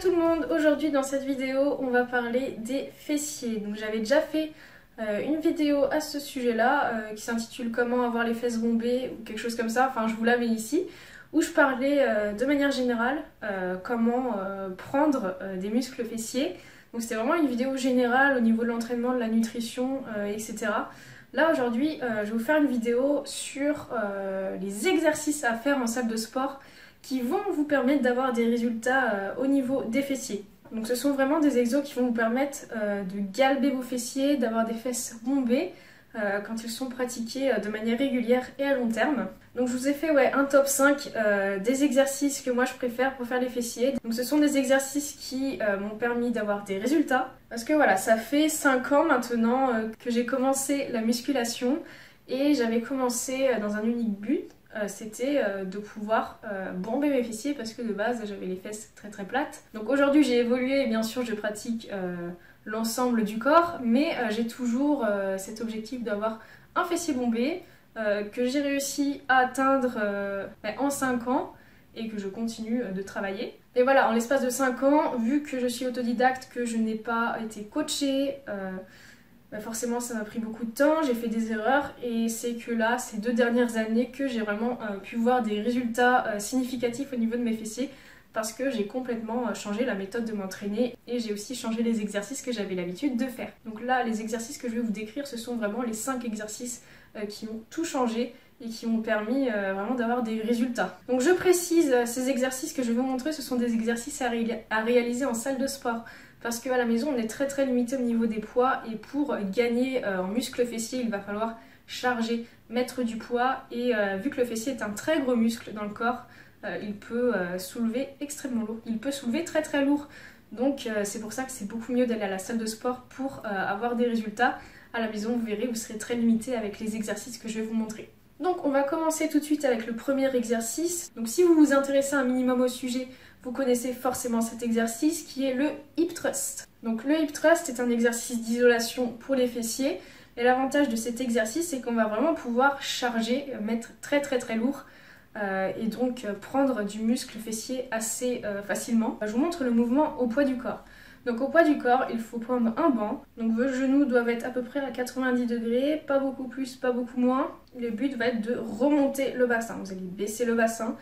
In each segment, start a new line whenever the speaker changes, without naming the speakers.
tout le monde, aujourd'hui dans cette vidéo on va parler des fessiers. Donc j'avais déjà fait une vidéo à ce sujet là qui s'intitule comment avoir les fesses bombées ou quelque chose comme ça, enfin je vous l'avais ici, où je parlais de manière générale comment prendre des muscles fessiers. Donc c'était vraiment une vidéo générale au niveau de l'entraînement, de la nutrition, etc. Là aujourd'hui je vais vous faire une vidéo sur les exercices à faire en salle de sport qui vont vous permettre d'avoir des résultats au niveau des fessiers. Donc ce sont vraiment des exos qui vont vous permettre de galber vos fessiers, d'avoir des fesses bombées quand ils sont pratiqués de manière régulière et à long terme. Donc je vous ai fait un top 5 des exercices que moi je préfère pour faire les fessiers. Donc ce sont des exercices qui m'ont permis d'avoir des résultats. Parce que voilà, ça fait 5 ans maintenant que j'ai commencé la musculation et j'avais commencé dans un unique but. C'était de pouvoir bomber mes fessiers parce que de base j'avais les fesses très plates. Donc aujourd'hui j'ai évolué et bien sûr je pratique l'ensemble du corps, mais j'ai toujours cet objectif d'avoir un fessier bombé que j'ai réussi à atteindre en 5 ans et que je continue de travailler. Et voilà, en l'espace de 5 ans, vu que je suis autodidacte, que je n'ai pas été coachée, forcément ça m'a pris beaucoup de temps, j'ai fait des erreurs et c'est que là, ces 2 dernières années que j'ai vraiment pu voir des résultats significatifs au niveau de mes fessiers parce que j'ai complètement changé la méthode de m'entraîner et j'ai aussi changé les exercices que j'avais l'habitude de faire. Donc là, les exercices que je vais vous décrire, ce sont vraiment les 5 exercices qui ont tout changé et qui m'ont permis vraiment d'avoir des résultats. Donc je précise, ces exercices que je vais vous montrer, ce sont des exercices à réaliser en salle de sport. Parce qu'à la maison, on est très limité au niveau des poids et pour gagner en muscle fessier, il va falloir charger, mettre du poids et vu que le fessier est un très gros muscle dans le corps, il peut soulever extrêmement lourd. Il peut soulever très lourd. Donc c'est pour ça que c'est beaucoup mieux d'aller à la salle de sport pour avoir des résultats. À la maison, vous verrez, vous serez très limité avec les exercices que je vais vous montrer. Donc on va commencer tout de suite avec le premier exercice. Donc si vous vous intéressez un minimum au sujet, vous connaissez forcément cet exercice qui est le hip thrust. Donc le hip thrust est un exercice d'isolation pour les fessiers. Et l'avantage de cet exercice, c'est qu'on va vraiment pouvoir charger, mettre très lourd et donc prendre du muscle fessier assez facilement. Je vous montre le mouvement au poids du corps. Donc au poids du corps, il faut prendre un banc. Donc vos genoux doivent être à peu près à 90 degrés, pas beaucoup plus, pas beaucoup moins. Le but va être de remonter le bassin. Vous allez baisser le bassin,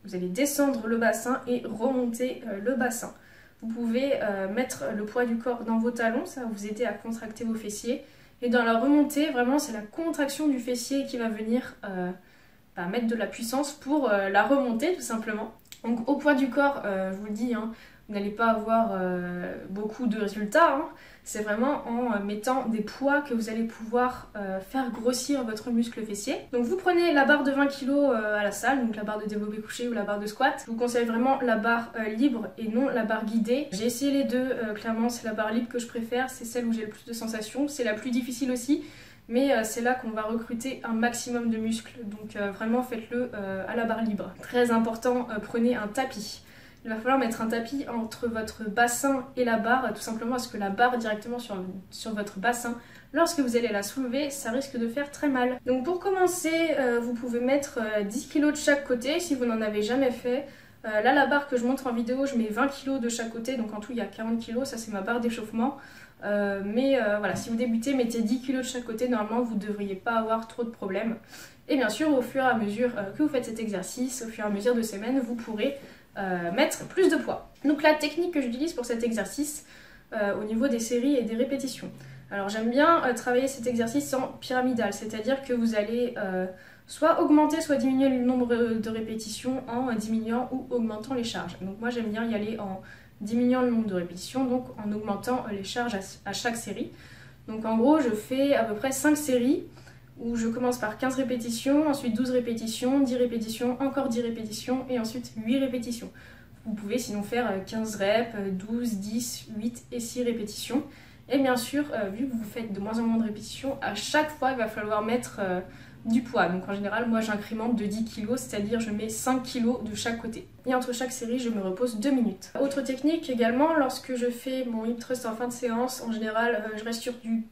vous allez descendre le bassin et remonter le bassin. Vous pouvez mettre le poids du corps dans vos talons, ça va vous aider à contracter vos fessiers. Et dans la remontée, vraiment c'est la contraction du fessier qui va venir mettre de la puissance pour la remontée tout simplement. Donc au poids du corps, je vous le dis, vous n'allez pas avoir beaucoup de résultats, c'est vraiment en mettant des poids que vous allez pouvoir faire grossir votre muscle fessier. Donc vous prenez la barre de 20 kg à la salle, donc la barre de développé couché ou la barre de squat. Je vous conseille vraiment la barre libre et non la barre guidée. J'ai essayé les deux, clairement c'est la barre libre que je préfère, c'est celle où j'ai le plus de sensations, c'est la plus difficile aussi. Mais c'est là qu'on va recruter un maximum de muscles, donc vraiment faites-le à la barre libre. Très important, prenez un tapis. Il va falloir mettre un tapis entre votre bassin et la barre, tout simplement parce que la barre directement sur votre bassin, lorsque vous allez la soulever, ça risque de faire très mal. Donc pour commencer, vous pouvez mettre 10 kg de chaque côté si vous n'en avez jamais fait. Là, la barre que je montre en vidéo, je mets 20 kg de chaque côté, donc en tout il y a 40 kg, ça c'est ma barre d'échauffement. Voilà, si vous débutez, mettez 10 kg de chaque côté, normalement vous ne devriez pas avoir trop de problèmes. Et bien sûr, au fur et à mesure que vous faites cet exercice, au fur et à mesure de semaines, vous pourrez mettre plus de poids. Donc la technique que j'utilise pour cet exercice au niveau des séries et des répétitions. Alors j'aime bien travailler cet exercice en pyramidal, c'est-à-dire que vous allez soit augmenter, soit diminuer le nombre de répétitions en diminuant ou augmentant les charges. Donc moi j'aime bien y aller en diminuant le nombre de répétitions, donc en augmentant les charges à chaque série. Donc en gros je fais à peu près 5 séries où je commence par 15 répétitions, ensuite 12 répétitions, 10 répétitions, encore 10 répétitions et ensuite 8 répétitions. Vous pouvez sinon faire 15 reps, 12, 10, 8 et 6 répétitions. Et bien sûr, vu que vous faites de moins en moins de répétitions, à chaque fois il va falloir mettre du poids. Donc en général, moi j'incrémente de 10 kg, c'est-à-dire je mets 5 kg de chaque côté. Et entre chaque série, je me repose 2 minutes. Autre technique également, lorsque je fais mon hip thrust en fin de séance, en général, je reste sur du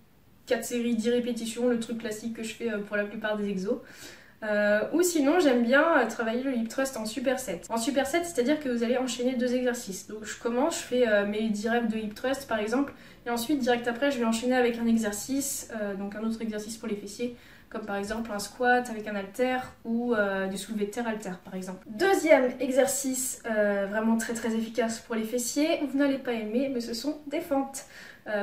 4 séries, 10 répétitions, le truc classique que je fais pour la plupart des exos. Ou sinon j'aime bien travailler le hip thrust en superset. En superset, c'est-à-dire que vous allez enchaîner 2 exercices. Donc je commence, je fais mes 10 reps de hip thrust par exemple, et ensuite direct après je vais enchaîner avec un exercice, donc un autre exercice pour les fessiers, comme par exemple un squat avec un halter ou du soulevé de terre halter par exemple. Deuxième exercice vraiment très efficace pour les fessiers, vous n'allez pas aimer, mais ce sont des fentes.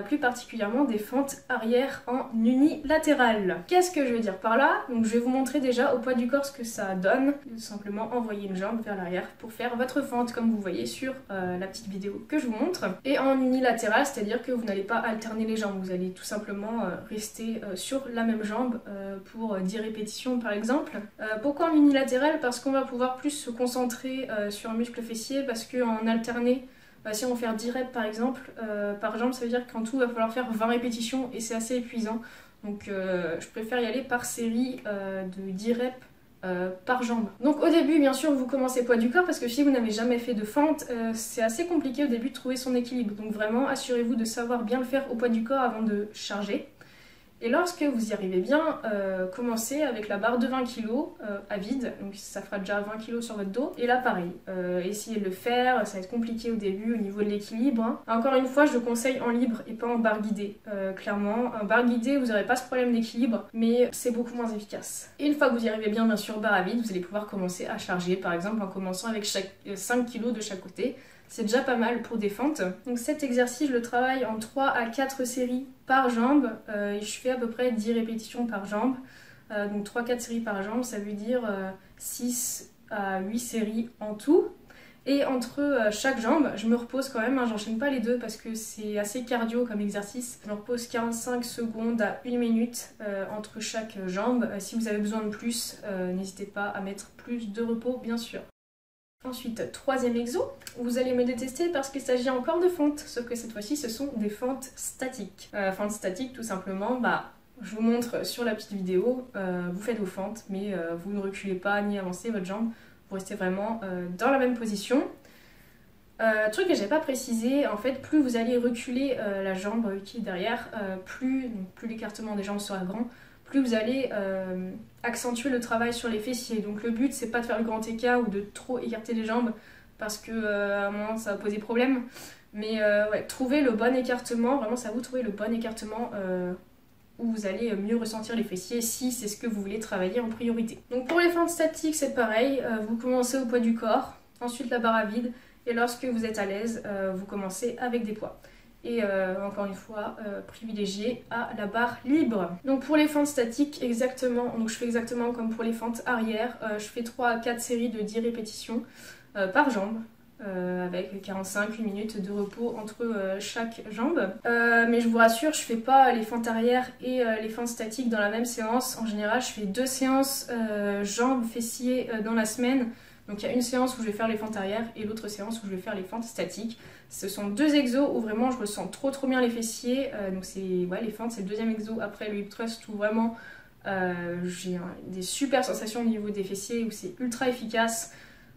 Plus particulièrement des fentes arrière en unilatéral. Qu'est-ce que je veux dire par là? Donc je vais vous montrer déjà au poids du corps ce que ça donne. Tout simplement envoyer une jambe vers l'arrière pour faire votre fente comme vous voyez sur la petite vidéo que je vous montre. Et en unilatéral, c'est-à-dire que vous n'allez pas alterner les jambes, vous allez tout simplement rester sur la même jambe pour 10 répétitions par exemple. Pourquoi en unilatéral? Parce qu'on va pouvoir plus se concentrer sur un muscle fessier, parce qu'en alterné, si on fait 10 reps par exemple, par jambe, ça veut dire qu'en tout il va falloir faire 20 répétitions et c'est assez épuisant. Donc je préfère y aller par série de 10 reps par jambe. Donc au début bien sûr vous commencez poids du corps, parce que si vous n'avez jamais fait de fente, c'est assez compliqué au début de trouver son équilibre. Donc vraiment assurez-vous de savoir bien le faire au poids du corps avant de charger. Et lorsque vous y arrivez bien, commencez avec la barre de 20 kg à vide, donc ça fera déjà 20 kg sur votre dos. Et là pareil, essayez de le faire, ça va être compliqué au début au niveau de l'équilibre. Hein. Encore une fois, je le conseille en libre et pas en barre guidée, clairement. En barre guidée, vous n'aurez pas ce problème d'équilibre, mais c'est beaucoup moins efficace. Et une fois que vous y arrivez bien sûr, barre à vide, vous allez pouvoir commencer à charger, par exemple en commençant avec 5 kg de chaque côté. C'est déjà pas mal pour des fentes. Donc cet exercice, je le travaille en 3 à 4 séries par jambe. Et je fais à peu près 10 répétitions par jambe. Donc 3-4 séries par jambe, ça veut dire 6 à 8 séries en tout. Et entre chaque jambe, je me repose quand même, hein, j'enchaîne pas les deux parce que c'est assez cardio comme exercice. Je me repose 45 secondes à 1 minute entre chaque jambe. Si vous avez besoin de plus, n'hésitez pas à mettre plus de repos bien sûr. Ensuite, troisième exo, vous allez me détester parce qu'il s'agit encore de fentes, sauf que cette fois-ci ce sont des fentes statiques. Fentes statiques tout simplement, je vous montre sur la petite vidéo, vous faites vos fentes, mais vous ne reculez pas ni avancez votre jambe, vous restez vraiment dans la même position. Truc que j'ai pas précisé, en fait plus vous allez reculer la jambe qui est derrière, plus l'écartement des jambes sera grand, plus vous allez accentuer le travail sur les fessiers. Donc le but c'est pas de faire le grand écart ou de trop écarter les jambes parce que à un moment ça va poser problème. Mais ouais, trouvez le bon écartement, vraiment c'est à vous de trouver le bon écartement où vous allez mieux ressentir les fessiers si c'est ce que vous voulez travailler en priorité. Donc pour les fentes statiques c'est pareil, vous commencez au poids du corps, ensuite la barre à vide et lorsque vous êtes à l'aise, vous commencez avec des poids. Et encore une fois, privilégier à la barre libre. Donc pour les fentes statiques, exactement, donc je fais exactement comme pour les fentes arrière, je fais 3 à 4 séries de 10 répétitions par jambe, avec 45 minutes de repos entre chaque jambe. Mais je vous rassure, je fais pas les fentes arrière et les fentes statiques dans la même séance. En général, je fais 2 séances jambes, fessiers dans la semaine. Donc il y a une séance où je vais faire les fentes arrière et l'autre séance où je vais faire les fentes statiques. Ce sont 2 exos où vraiment je ressens trop bien les fessiers. Donc c'est les fentes, c'est le deuxième exo après le hip thrust où vraiment j'ai des super sensations au niveau des fessiers, où c'est ultra efficace.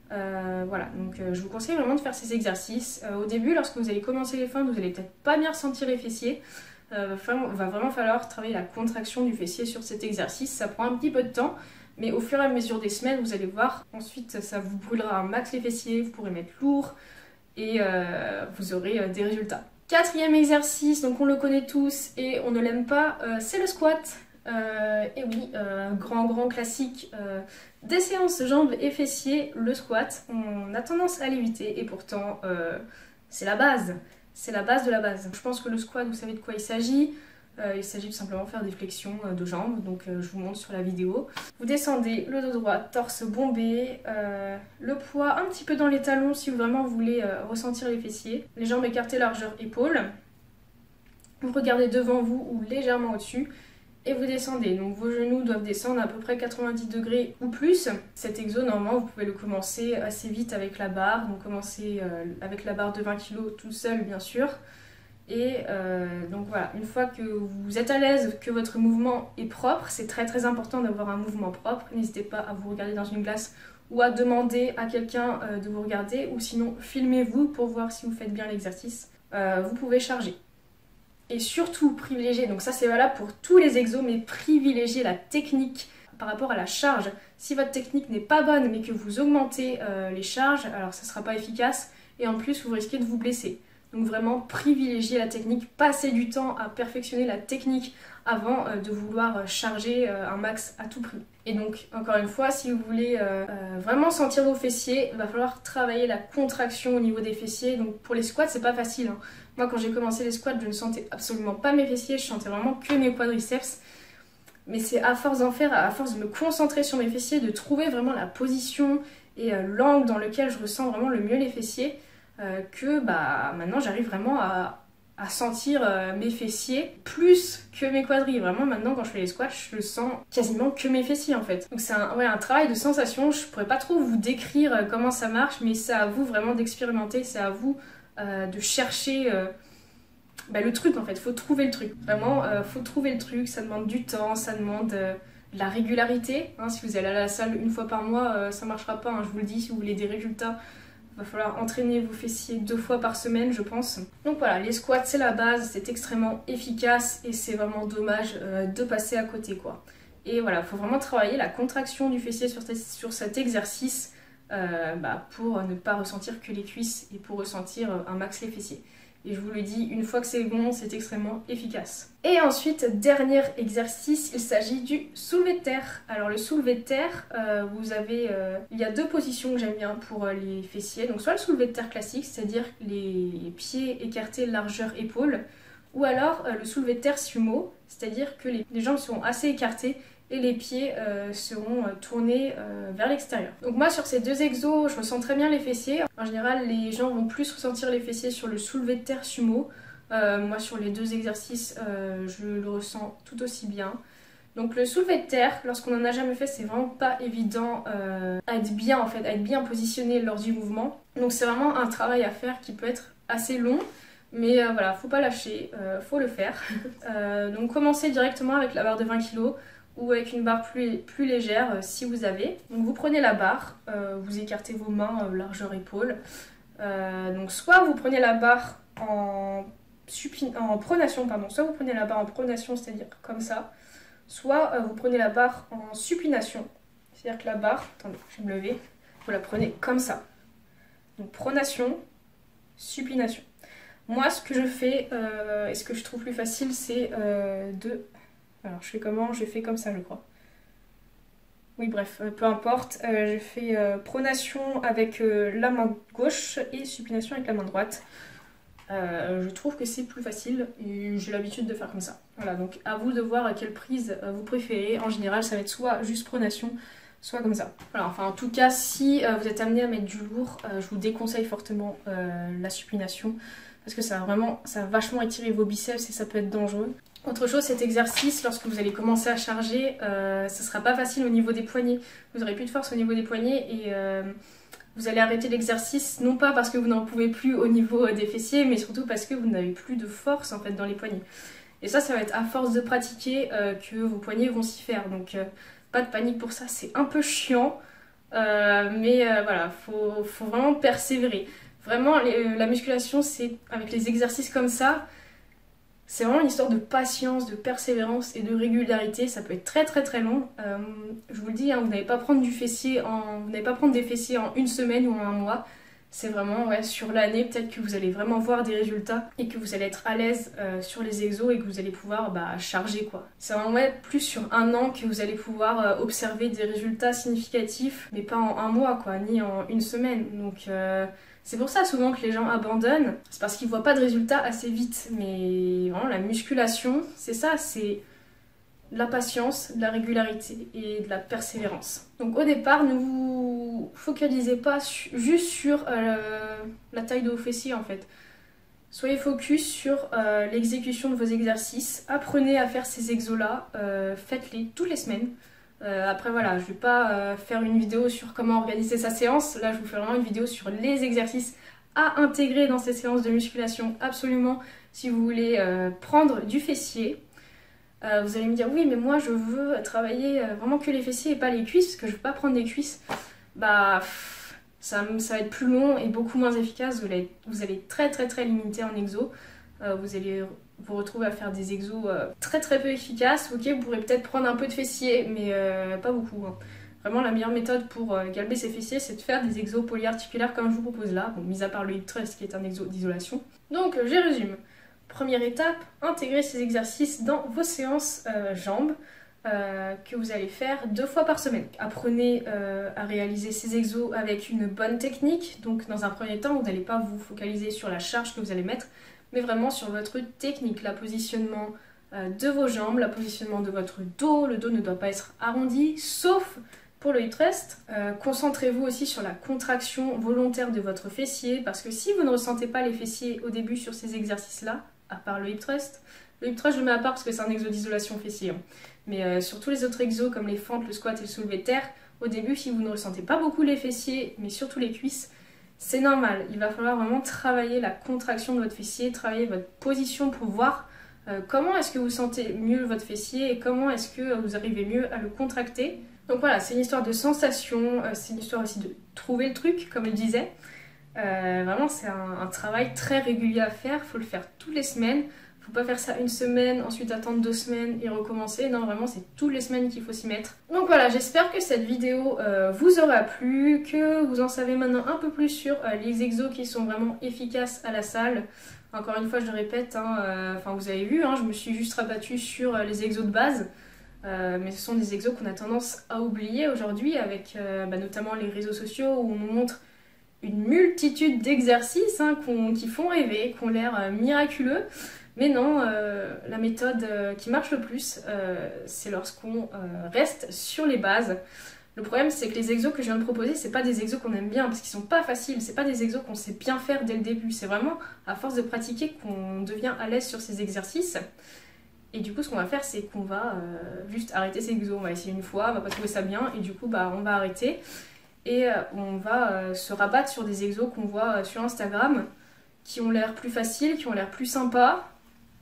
Voilà, donc je vous conseille vraiment de faire ces exercices. Au début, lorsque vous allez commencer les fentes, vous allez peut-être pas bien ressentir les fessiers. Va vraiment falloir travailler la contraction du fessier sur cet exercice. Ça prend un petit peu de temps. Mais au fur et à mesure des semaines, vous allez voir, ensuite ça vous brûlera un max les fessiers, vous pourrez mettre lourd et vous aurez des résultats. Quatrième exercice, donc on le connaît tous et on ne l'aime pas, c'est le squat. Et oui, grand classique des séances jambes et fessiers, le squat. On a tendance à l'éviter et pourtant c'est la base. C'est la base de la base. Je pense que le squat, vous savez de quoi il s'agit. Il s'agit tout simplement de faire des flexions de jambes, donc je vous montre sur la vidéo. Vous descendez le dos droit, torse bombé, le poids un petit peu dans les talons si vraiment vous voulez ressentir les fessiers. Les jambes écartées largeur épaule. Vous regardez devant vous ou légèrement au-dessus et vous descendez. Donc vos genoux doivent descendre à peu près 90 degrés ou plus. Cet exo, normalement, vous pouvez le commencer assez vite avec la barre. Donc commencez avec la barre de 20 kg tout seul, bien sûr. Et donc voilà, une fois que vous êtes à l'aise, que votre mouvement est propre, c'est très important d'avoir un mouvement propre. N'hésitez pas à vous regarder dans une glace ou à demander à quelqu'un de vous regarder, ou sinon filmez-vous pour voir si vous faites bien l'exercice. Vous pouvez charger. Et surtout privilégier, donc ça c'est valable pour tous les exos, mais privilégier la technique par rapport à la charge. Si votre technique n'est pas bonne mais que vous augmentez les charges, alors ça ne sera pas efficace et en plus vous risquez de vous blesser. Donc vraiment privilégier la technique, passer du temps à perfectionner la technique avant de vouloir charger un max à tout prix. Et donc encore une fois, si vous voulez vraiment sentir vos fessiers, il va falloir travailler la contraction au niveau des fessiers. Donc pour les squats c'est pas facile, hein. Moi quand j'ai commencé les squats je ne sentais absolument pas mes fessiers, je sentais vraiment que mes quadriceps. Mais c'est à force d'en faire, à force de me concentrer sur mes fessiers, de trouver vraiment la position et l'angle dans lequel je ressens vraiment le mieux les fessiers, que maintenant j'arrive vraiment à sentir mes fessiers plus que mes quadris. Vraiment maintenant quand je fais les squats je sens quasiment que mes fessiers en fait. Donc c'est un travail de sensation, je pourrais pas trop vous décrire comment ça marche, mais c'est à vous vraiment d'expérimenter, c'est à vous de chercher le truc en fait, faut trouver le truc. Vraiment, faut trouver le truc, ça demande du temps, ça demande de la régularité. Hein, si vous allez à la salle une fois par mois, ça marchera pas, hein, je vous le dis, si vous voulez des résultats, il va falloir entraîner vos fessiers 2 fois par semaine, je pense. Donc voilà, les squats c'est la base, c'est extrêmement efficace et c'est vraiment dommage de passer à côté quoi. Et voilà, il faut vraiment travailler la contraction du fessier sur cet exercice pour ne pas ressentir que les cuisses et pour ressentir un max les fessiers. Et je vous le dis, une fois que c'est bon, c'est extrêmement efficace. Et ensuite, dernier exercice, il s'agit du soulevé de terre. Alors le soulevé de terre, il y a 2 positions que j'aime bien pour les fessiers. Donc soit le soulevé de terre classique, c'est-à-dire les pieds écartés largeur épaule, ou alors le soulevé de terre sumo, c'est-à-dire que les jambes seront assez écartées et les pieds seront tournés vers l'extérieur. Donc moi sur ces 2 exos, je ressens très bien les fessiers. En général, les gens vont plus ressentir les fessiers sur le soulevé de terre sumo. Moi sur les 2 exercices, je le ressens tout aussi bien. Donc le soulevé de terre, lorsqu'on n'en a jamais fait, c'est vraiment pas évident à être bien en fait, à être bien positionné lors du mouvement. Donc c'est vraiment un travail à faire qui peut être assez long. Mais voilà, faut pas lâcher, faut le faire. Donc commencez directement avec la barre de 20 kg ou avec une barre plus légère si vous avez. Donc vous prenez la barre, vous écartez vos mains largeur épaule. Donc soit vous prenez la barre en pronation, soit vous prenez la barre en pronation, c'est-à-dire comme ça, soit vous prenez la barre en supination. C'est-à-dire que la barre, attendez, je vais me lever, vous la prenez comme ça. Donc pronation, supination. Moi ce que je fais, et ce que je trouve plus facile, c'est Alors je fais comment? Je fais comme ça je crois. Oui bref, peu importe. Je fais pronation avec la main gauche et supination avec la main droite. Je trouve que c'est plus facile et j'ai l'habitude de faire comme ça. Voilà, donc à vous de voir quelle prise vous préférez. En général ça va être soit juste pronation, soit comme ça. Voilà, enfin en tout cas si vous êtes amené à mettre du lourd, je vous déconseille fortement la supination. Parce que ça va vachement étirer vos biceps et ça peut être dangereux. Autre chose, cet exercice, lorsque vous allez commencer à charger, ça sera pas facile au niveau des poignets. Vous aurez plus de force au niveau des poignets et vous allez arrêter l'exercice, non pas parce que vous n'en pouvez plus au niveau des fessiers, mais surtout parce que vous n'avez plus de force en fait dans les poignets. Et ça va être à force de pratiquer que vos poignets vont s'y faire. Donc pas de panique pour ça, c'est un peu chiant, mais voilà, faut vraiment persévérer. Vraiment, la musculation, c'est avec les exercices comme ça, c'est vraiment une histoire de patience, de persévérance et de régularité. Ça peut être très très très long. Je vous le dis, hein, vous n'allez pas prendre des fessiers en 1 semaine ou en 1 mois. C'est vraiment sur l'année, peut-être que vous allez vraiment voir des résultats et que vous allez être à l'aise sur les exos et que vous allez pouvoir charger quoi. C'est vraiment plus sur 1 an que vous allez pouvoir observer des résultats significatifs, mais pas en 1 mois quoi, ni en 1 semaine. Donc c'est pour ça souvent que les gens abandonnent, c'est parce qu'ils voient pas de résultats assez vite. Mais vraiment la musculation, c'est ça, c'est de la patience, de la régularité et de la persévérance. Donc au départ, ne vous focalisez pas juste sur la taille de vos fessiers en fait. Soyez focus sur l'exécution de vos exercices, apprenez à faire ces exos-là, faites-les toutes les semaines. Après voilà, je vais pas faire une vidéo sur comment organiser sa séance, là je vous fais vraiment une vidéo sur les exercices à intégrer dans ces séances de musculation absolument si vous voulez prendre du fessier. Vous allez me dire oui mais moi je veux travailler vraiment que les fessiers et pas les cuisses parce que je veux pas prendre des cuisses. Ça va être plus long et beaucoup moins efficace, vous allez très très très limité en exo. Vous allez vous retrouvez à faire des exos très très peu efficaces, ok, vous pourrez peut-être prendre un peu de fessier, mais pas beaucoup. Hein. Vraiment, la meilleure méthode pour galber ses fessiers, c'est de faire des exos polyarticulaires comme je vous propose là, bon, mis à part le hip thrust qui est un exo d'isolation. Donc, je résume. Première étape, intégrer ces exercices dans vos séances jambes que vous allez faire 2 fois par semaine. Apprenez à réaliser ces exos avec une bonne technique. Donc, dans un premier temps, vous n'allez pas vous focaliser sur la charge que vous allez mettre, mais vraiment sur votre technique, le positionnement de vos jambes, le positionnement de votre dos. Le dos ne doit pas être arrondi, sauf pour le hip thrust. Concentrez-vous aussi sur la contraction volontaire de votre fessier, parce que si vous ne ressentez pas les fessiers au début sur ces exercices-là, à part le hip thrust je le mets à part parce que c'est un exo d'isolation fessier, hein. Mais sur tous les autres exos comme les fentes, le squat et le soulevé de terre, au début si vous ne ressentez pas beaucoup les fessiers, mais surtout les cuisses, c'est normal. Il va falloir vraiment travailler la contraction de votre fessier, travailler votre position pour voir comment est-ce que vous sentez mieux votre fessier et comment est-ce que vous arrivez mieux à le contracter. Donc voilà, c'est une histoire de sensation, c'est une histoire aussi de trouver le truc, comme je disais. Vraiment, c'est un travail très régulier à faire, il faut le faire toutes les semaines. Faut pas faire ça une semaine, ensuite attendre 2 semaines et recommencer. Non, vraiment, c'est toutes les semaines qu'il faut s'y mettre. Donc voilà, j'espère que cette vidéo vous aura plu, que vous en savez maintenant un peu plus sur les exos qui sont vraiment efficaces à la salle. Encore une fois, je le répète, hein, vous avez vu, hein, je me suis juste rabattue sur les exos de base. Mais ce sont des exos qu'on a tendance à oublier aujourd'hui avec notamment les réseaux sociaux où on nous montre une multitude d'exercices qui font rêver, qui ont l'air miraculeux. Mais non, la méthode qui marche le plus, c'est lorsqu'on reste sur les bases. Le problème, c'est que les exos que je viens de proposer, c'est pas des exos qu'on aime bien, parce qu'ils sont pas faciles, c'est pas des exos qu'on sait bien faire dès le début. C'est vraiment à force de pratiquer qu'on devient à l'aise sur ces exercices. Et du coup, ce qu'on va faire, c'est qu'on va juste arrêter ces exos. On va essayer une fois, on va pas trouver ça bien, et du coup, on va arrêter. Et on va se rabattre sur des exos qu'on voit sur Instagram, qui ont l'air plus faciles, qui ont l'air plus sympas.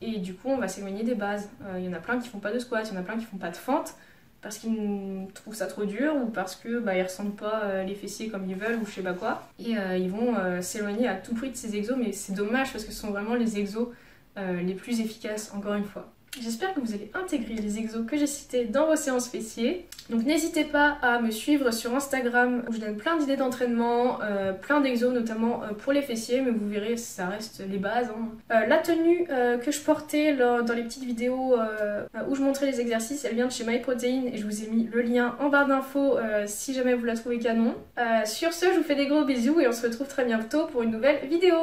Et du coup, on va s'éloigner des bases. Il y en a plein qui font pas de squat, il y en a plein qui font pas de fente, parce qu'ils trouvent ça trop dur, ou parce que ils ressentent pas les fessiers comme ils veulent, ou je sais pas quoi. Et ils vont s'éloigner à tout prix de ces exos, mais c'est dommage, parce que ce sont vraiment les exos les plus efficaces, encore une fois. J'espère que vous allez intégrer les exos que j'ai cités dans vos séances fessiers. Donc n'hésitez pas à me suivre sur Instagram où je donne plein d'idées d'entraînement, plein d'exos notamment pour les fessiers, mais vous verrez ça reste les bases. La tenue que je portais dans les petites vidéos où je montrais les exercices, elle vient de chez MyProtein et je vous ai mis le lien en barre d'infos si jamais vous la trouvez canon. Sur ce, je vous fais des gros bisous et on se retrouve très bientôt pour une nouvelle vidéo.